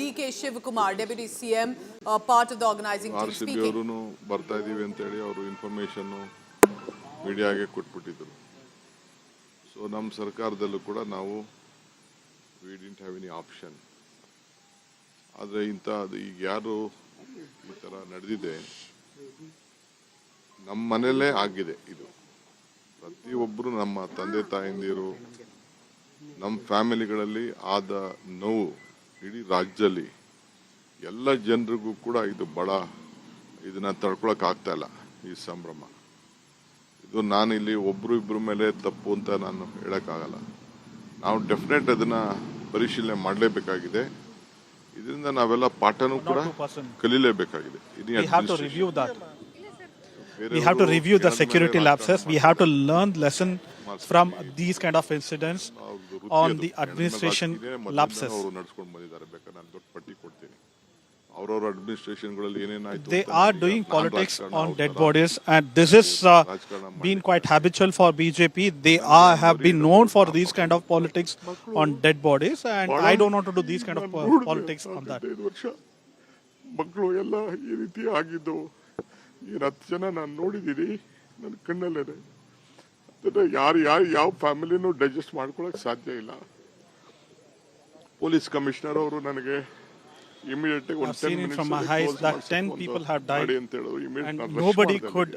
DK Shivakumar, Deputy CM, part of the organizing team, RCB speaking. ಅವರೂ ಬರ್ತಾ ಇದೀವಿ ಅಂತ ಹೇಳಿ ಅವರು ಇನ್ಫಾರ್ಮೇಶನ್ ಮೀಡಿಯಾಗೆ ಕೊಟ್ಬಿಟ್ಟಿದ್ರು. ಸೊ ನಮ್ಮ ಸರ್ಕಾರದಲ್ಲೂ ಕೂಡ ನಾವು we didn't have any option. ಆದರೆ ಈಗ ಯಾರು ಈ ಥರ ನಡೆದಿದೆ, ನಮ್ಮ ಮನೆಯಲ್ಲೇ ಆಗಿದೆ. ಇದು ಪ್ರತಿಯೊಬ್ಬರು ನಮ್ಮ ತಂದೆ ತಾಯಂದಿರು, ನಮ್ಮ ಫ್ಯಾಮಿಲಿಗಳಲ್ಲಿ ಆದ ನೋವು ಇಡೀ ರಾಜ್ಯದಲ್ಲಿ ಎಲ್ಲ ಜನರಿಗೂ ಕೂಡ ಇದು ಇದನ್ನ ತಡ್ಕೊಳಕ್ ಆಗ್ತಾ ಇಲ್ಲ. ಈ ಸಂಭ್ರಮ ಇದು ನಾನು ಇಲ್ಲಿ ಒಬ್ರು ಇಬ್ರು ಮೇಲೆ ತಪ್ಪು ಅಂತ ನಾನು ಹೇಳಕ್ಕಾಗಲ್ಲ. ನಾವು ಡೆಫಿನೆಟ್ ಅದನ್ನ ಪರಿಶೀಲನೆ ಮಾಡಲೇಬೇಕಾಗಿದೆ. ಇದರಿಂದ ನಾವೆಲ್ಲ ಪಾಠನೂ ಕೂಡ ಕಲಿಲೇಬೇಕಾಗಿದೆ. We have to review the security lapses. We have to learn lesson from these kind of incidents on the administration lapses. They are doing politics on dead bodies, and this is been quite habitual for BJP. They have been known for these kind of politics on dead bodies, and I don't want to do these kind of politics on that. ಮಕ್ಕಳು ಎಲ್ಲ ಈ ರೀತಿ ಆಗಿದ್ದು 10 ಜನ ನಾನು ನೋಡಿದ್ದೀನಿ ನನ್ನ ಕಣ್ಣಲ್ಲೇ. ಯಾರು ಯಾವ ಫ್ಯಾಮಿಲಿನೂ ಡೈಜೆಸ್ಟ್ ಮಾಡ್ಕೊಳಕ್ ಸಾಧ್ಯ ಇಲ್ಲ. ಪೊಲೀಸ್ ಕಮಿಷನರ್ ಅವರು ನನಗೆ immediate I've seen it from my eyes that 10 people have died, and nobody could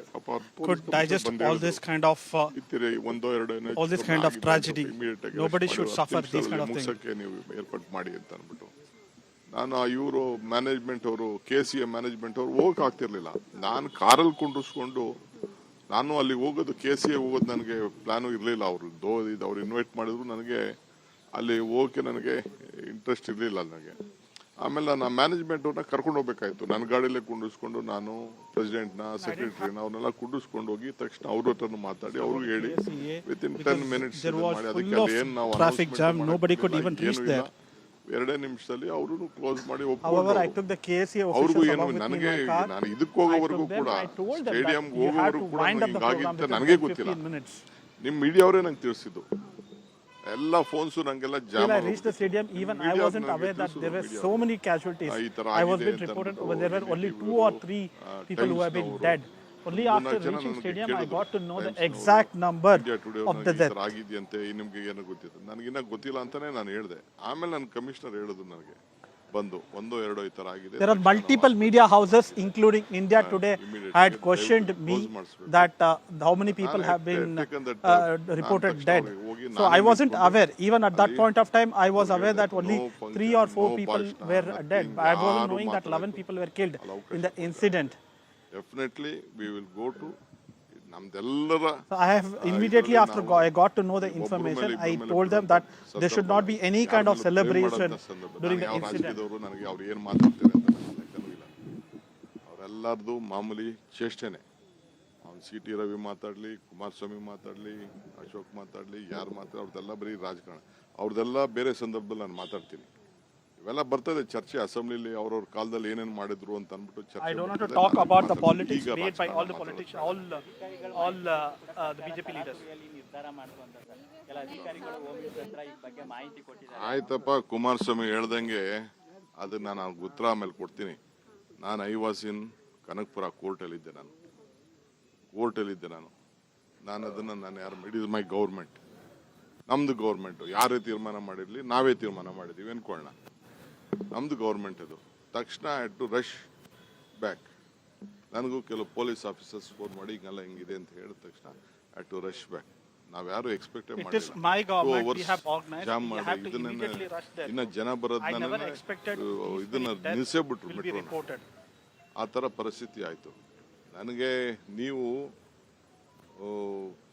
digest all this kind of tragedy. Nobody should suffer these kind of things. ನೀವು ಏರ್ಪಾಟ್ ಮಾಡಿ ಅಂತ ಅಂದ್ಬಿಟ್ಟು ನಾನು ಇವರು ಮ್ಯಾನೇಜ್ಮೆಂಟ್ ಅವರು KCA ಮ್ಯಾನೇಜ್ಮೆಂಟ್ ಅವರು ಹೋಗಕ್ ಆಗ್ತಿರ್ಲಿಲ್ಲ. ನಾನು ಕಾರಲ್ಲಿ ಕುಂಡಿಸ್ಕೊಂಡು ನಾನು ಅಲ್ಲಿ ಹೋಗೋದು KCA ಹೋಗೋದು ನನಗೆ ಪ್ಲಾನು ಇರಲಿಲ್ಲ. ಅವ್ರು ಇನ್ವೈಟ್ ಮಾಡಿದ್ರು, ನನಗೆ ಅಲ್ಲಿ ಹೋಗಕ್ಕೆ ನನಗೆ ಇಂಟ್ರೆಸ್ಟ್ ಇರಲಿಲ್ಲ ನನಗೆ. ಆಮೇಲೆ ನಾನು ಮ್ಯಾನೇಜ್ಮೆಂಟ್ ಅವ್ರನ್ನ ಕರ್ಕೊಂಡು ಹೋಗ್ಬೇಕಾಯ್ತು. ನನ್ನ ಗಾಡಿಯಲ್ಲೇ ಕುಂಡಿಸ್ಕೊಂಡು ನಾನು ಪ್ರೆಸಿಡೆಂಟ್ನ ಸೆಕ್ರೆಟರಿನ ಅವ್ರನ್ನೆಲ್ಲ ಕುಂಡಿಸ್ಕೊಂಡು ಹೋಗಿ ತಕ್ಷಣ ಅವ್ರ ಹತ್ರನು ಮಾತಾಡಿ ಅವ್ರಿಗೆ ಹೇಳಿ ವಿತಿನ್ 10 ಮಿನಿಟ್ಸ್ ಮಾಡಿ ಅದಕ್ಕೆ ಅಲ್ಲಿ ಏನು ನಾವು ಎರಡೇ ನಿಮಿಷದಲ್ಲಿ ಅವರು ಕ್ಲೋಸ್ ಮಾಡಿ ಅವ್ರಿಗೂ ಏನು ನನಗೆ ನಾನು ಇದಕ್ಕೆ ಹೋಗೋವರೆಗೂ ಕೂಡ ಸ್ಟೇಡಿಯಂಗೆ ಹೋಗೋವರೆಗೂ ಕೂಡ ಹಿಂಗಾಗಿತ್ತು ನನಗೆ ಗೊತ್ತಿಲ್ಲ. ನಿಮ್ಮ ಮೀಡಿಯಾ ಅವರೇ ನಂಗೆ ತಿಳಿಸಿದ್ದು. ಎಲ್ಲ ಫೋನ್ಸ್ ನಂಗೆಲ್ಲ jam I reached the stadium, even I wasn't aware that there were so many casualties. I was being reported there were only 2 or 3 people who have been dead. Only after reaching stadium I got to know the exact number of the deaths. ಆಗಿದೆಯಂತೆ ನಿಮ್ಗೆ ಏನೋ ಗೊತ್ತಿತ್ತು, ನನಗಿನ್ನ ಗೊತ್ತಿಲ್ಲ ಅಂತಾನೆ ನಾನು ಹೇಳಿದೆ. ಆಮೇಲೆ ನನ್ನ commissioner ಹೇಳಿದ್ರು ನನಗೆ ಬಂದು 1-2 ಈ ತರ ಆಗಿದೆ. There are multiple media houses including India Today had questioned me that how many people have been reported dead. So I wasn't aware. Even at that point of time I was aware that only 3 or 4 people were dead. I wasn't knowing that 11 people were killed in the incident. Definitely we will go to ನಮ್ದೆಲ್ಲರ. So I have immediately after I got to know the information, I told them that there should not be any kind of celebration during the incident. ನನಗೆ ಅವ್ರು ಏನು ಮಾತಾಡ್ತಾರೆ ಅಂತ ಲೆಕ್ಕನೂ ಇಲ್ಲ. ಅವರೆಲ್ಲರದು ಮಾಮೂಲಿ ಚೇಷ್ಟೆನೆ. ಅವ್ನು CT Ravi ಮಾತಾಡ್ಲಿ, ಕುಮಾರಸ್ವಾಮಿ ಮಾತಾಡ್ಲಿ, ಅಶೋಕ್ ಮಾತಾಡ್ಲಿ, ಯಾರು ಅವ್ರದ್ದೆಲ್ಲ ಬರೀ ರಾಜಕಾರಣ. ಅವ್ರದ್ದೆಲ್ಲ ಬೇರೆ ಸಂದರ್ಭದಲ್ಲಿ ನಾನು ಮಾತಾಡ್ತೀನಿ. ಇವೆಲ್ಲ ಬರ್ತದೆ ಚರ್ಚೆ ಅಸೆಂಬ್ಲಿಲಿ ಅವ್ರವ್ರ ಕಾಲದಲ್ಲಿ ಏನೇನು ಮಾಡಿದ್ರು ಅಂತ ಅಂದ್ಬಿಟ್ಟು ಚರ್ಚೆ. I don't want to talk about the politics made by all the politicians, all the BJP leaders. ಆಯ್ತಪ್ಪ, ಕುಮಾರಸ್ವಾಮಿ ಹೇಳ್ದಂಗೆ ಅದನ್ನ ನಾನು ಉತ್ತರ ಆಮೇಲೆ ಕೊಡ್ತೀನಿ. ನಾನು ಐ ವಾಸ್ ಇನ್ ಕನಕಪುರ ಕೋರ್ಟಲ್ಲಿದ್ದೆ. ನಾನು ಅದನ್ನ ಯಾರು ಇಟ್ ಇಸ್ ಮೈ ಗೌರ್ಮೆಂಟ್, ನಮ್ದು ಗೌರ್ಮೆಂಟ್. ಯಾರೇ ತೀರ್ಮಾನ ಮಾಡಿರ್ಲಿ, ನಾವೇ ತೀರ್ಮಾನ ಮಾಡಿದೀವಿ ಅನ್ಕೊಳ್ಳೋಣ. ನಮ್ದು ಗೌರ್ಮೆಂಟ್ ಇದು. ತಕ್ಷಣ ಹ್ಯಾಡ್ ಟು ರಶ್ ಬ್ಯಾಕ್. ನನಗೂ ಕೆಲವು ಪೊಲೀಸ್ ಆಫೀಸರ್ಸ್ ಫೋನ್ ಮಾಡಿ ಹಿಂಗಿದೆ ಅಂತ ಹೇಳಿದ ತಕ್ಷಣ ಹ್ಯಾಡ್ ಟು ರಶ್ ಬ್ಯಾಕ್. ನಾವ್ಯಾರು ಎಕ್ಸ್ಪೆಕ್ಟ್ ಜಾಮ್ ಮಾಡಿ ಇನ್ನ ಜನ ಬರೋದನ್ನ ಇದನ್ನ ನಿಲ್ಸೇ ಬಿಟ್ರು ಮೆಟ್ರೋನ. ಆ ಥರ ಪರಿಸ್ಥಿತಿ ಆಯ್ತು. ನನಗೆ ನೀವು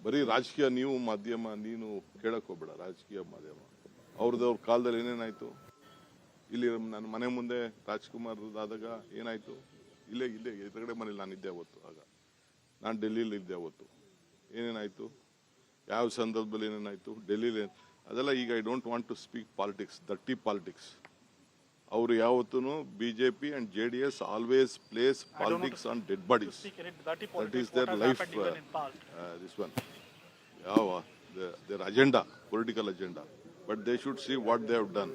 ಬರೀ ರಾಜಕೀಯ, ನೀವು ಮಾಧ್ಯಮ, ನೀನು ಕೇಳಕ್ ಹೋಗ್ಬೇಡ. ರಾಜಕೀಯ ಮಾಧ್ಯಮ ಅವ್ರ ಕಾಲದಲ್ಲಿ ಏನೇನಾಯ್ತು, ಇಲ್ಲಿ ನನ್ನ ಮನೆ ಮುಂದೆ ರಾಜ್ಕುಮಾರ್ ಆದಾಗ ಏನಾಯ್ತು, ಇಲ್ಲೇ ಎದುರುಗಡೆ ಮನೇಲಿ ನಾನಿದ್ದೆ ಅವತ್ತು. ಆಗ ನಾನು ಡೆಲ್ಲಿಲಿ ಇದ್ದೆ ಅವತ್ತು. ಏನೇನಾಯ್ತು, ಯಾವ ಸಂದರ್ಭದಲ್ಲಿ ಏನೇನಾಯ್ತು ಡೆಲ್ಲಿಲಿ, ಅದೆಲ್ಲ ಈಗ I don't want to speak politics, ದಟ್ಟಿ ಪಾಲಿಟಿಕ್ಸ್. ಅವರು ಯಾವತ್ತೂ BJP and JDS always place politics on dead bodies. That is their life. This one, their agenda, political agenda. But they should see what they have done.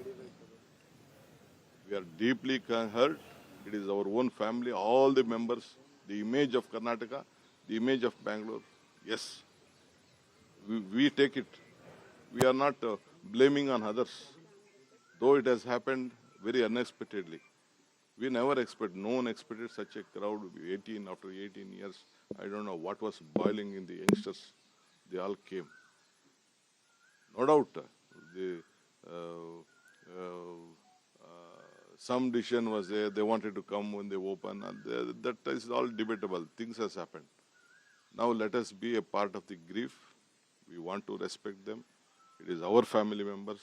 We are deeply hurt. It is our own family, all the members, the image of Karnataka, the image of Bangalore. Yes, we take it. We are not blaming on others, though it has happened very unexpectedly. We never expect, no one expected such a crowd. After 18 years, I don't know what was boiling in the youngsters. They all came. No doubt, some decision was there. They wanted to come when they open. And that is all debatable. Things has happened. Now let us be a part of the grief. We want to respect them. It is our family members.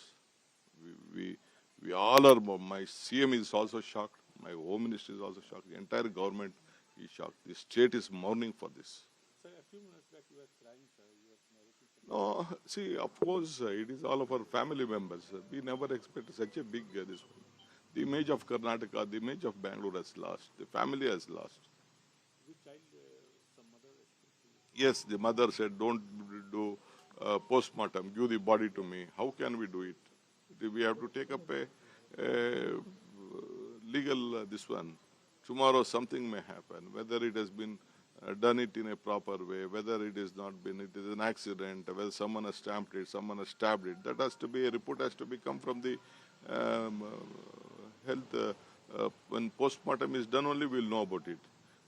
We all are. My CM is also shocked. My Home Minister is also shocked. The entire government is shocked. The state is mourning for this. Sir, a few minutes back you were crying, sir. You were narrating. No, see, of course, it is all of our family members. We never expected such a big this one. The image of Karnataka, the image of Bangalore has lost. The family has lost. Which child, some mother spoke to you? Yes, the mother said, don't do post-mortem, give the body to me. How can we do it? We have to take up a legal this one. Tomorrow something may happen, whether it has been done it in a proper way, whether it is not been, it is an accident, whether someone has stamped it, someone has stabbed it. That has to be, a report has to be come from the health. When post-mortem is done only we'll know about it.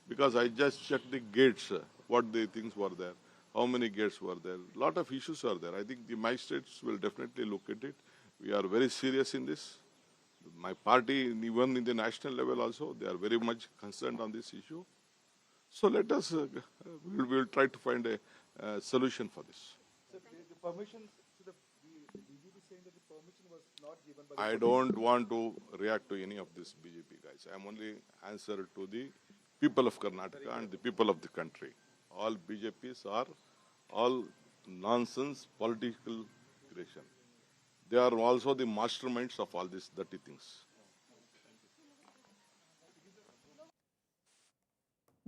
Because I just checked the gates, what the things were there, how many gates were there. A lot of issues are there. I think the magistrates will definitely look at it. We are very serious in this. My party, even in the national level also, they are very much concerned on this issue. So let us, we will try to find a solution for this. Sir, the permission, so the BJP saying that the permission was not given by the I don't want to react to any of this BJP guys. I am only answer to the people of Karnataka and the people of the country. All BJPs are all nonsense political creation. They are also the masterminds of all these dirty things.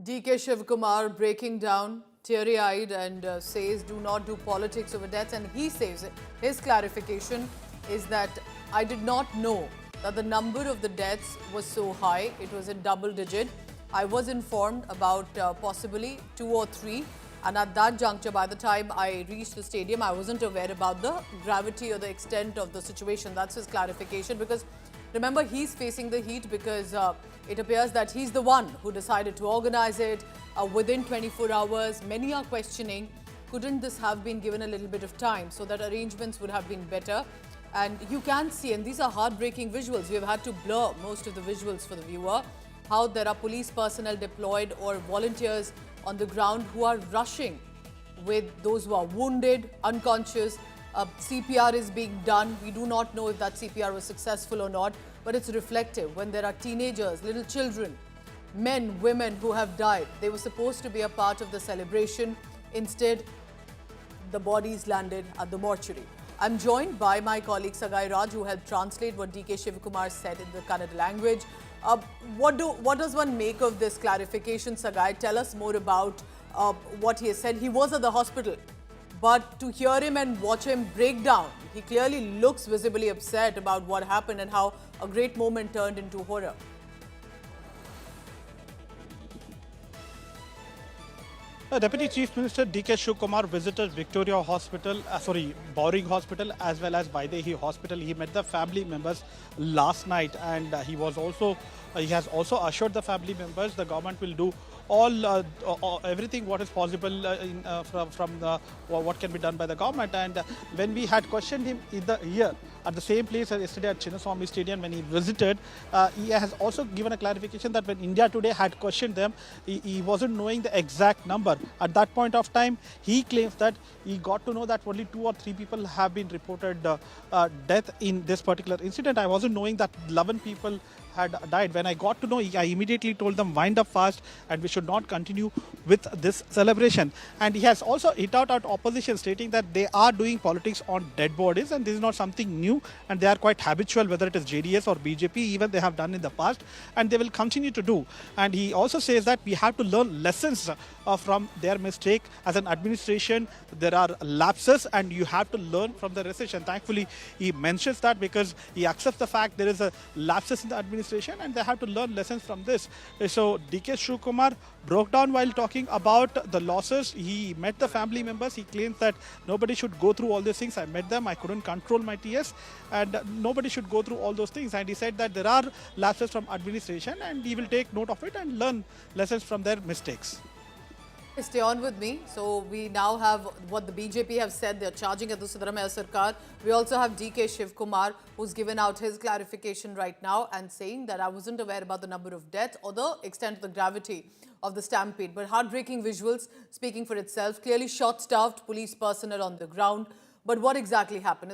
DK Shivkumar breaking down, teary-eyed, and says do not do politics over deaths. And he says his clarification is that I did not know that the number of the deaths was so high. It was in double digit. I was informed about possibly 2 or 3. And at that juncture, by the time I reached the stadium, I wasn't aware about the gravity or the extent of the situation. That's his clarification, because remember, he's facing the heat because it appears that he's the one who decided to organize it within 24 hours. Many are questioning, couldn't this have been given a little bit of time so that arrangements would have been better? And you can see, and these are heartbreaking visuals. We have had to blur most of the visuals for the viewer, how there are police personnel deployed or volunteers on the ground who are rushing with those who are wounded, unconscious. CPR is being done. We do not know if that CPR was successful or not, but it's reflective when there are teenagers, little children, men, women who have died. They were supposed to be a part of the celebration. Instead, the bodies landed at the mortuary. I'm joined by my colleague Sagai Raj, who helped translate what DK Shivkumar said in the Kannada language. What does one make of this clarification, Sagai? Tell us more about what he has said. He was at the hospital, but to hear him and watch him break down, he clearly looks visibly upset about what happened and how a great moment turned into horror. Deputy Chief Minister DK Shivkumar visited Victoria Hospital, Bowring Hospital, as well as Vaidehi Hospital. He met the family members last night, and he has also assured the family members the government will do everything what is possible from what can be done by the government. And when we had questioned him here at the same place as yesterday at Chinnaswamy Stadium when he visited, he has also given a clarification that when India Today had questioned them, he wasn't knowing the exact number. At that point of time, he claims that he got to know that only 2 or 3 people have been reported death in this particular incident. I wasn't knowing that 11 people had died. When I got to know, I immediately told them wind up fast and we should not continue with this celebration. And he has also hit out at opposition, stating that they are doing politics on dead bodies and this is not something new, and they are quite habitual, whether it is JDS or BJP, even they have done in the past, and they will continue to do. And he also says that we have to learn lessons from from their mistake. As an administration, there are lapses and you have to learn from the recession. Thankfully, he mentions that because he accepts the fact there is a lapses in the administration and they have to learn lessons from this. So DK Shivakumar broke down while talking about the losses. He met the family members. He claims that nobody should go through all these things. I met them. I couldn't control my TS and nobody should go through all those things. And he said that there are lapses from administration and he will take note of it and learn lessons from their mistakes. Stay on with me. So we now have what the BJP have said. They're charging at the Siddaramaiah Sarkar. We also have DK Shivakumar, who's given out his clarification right now and saying that I wasn't aware about the number of deaths or the extent of the gravity of the stampede. But heartbreaking visuals speaking for itself. Clearly short-staffed police personnel on the ground. But what exactly happened?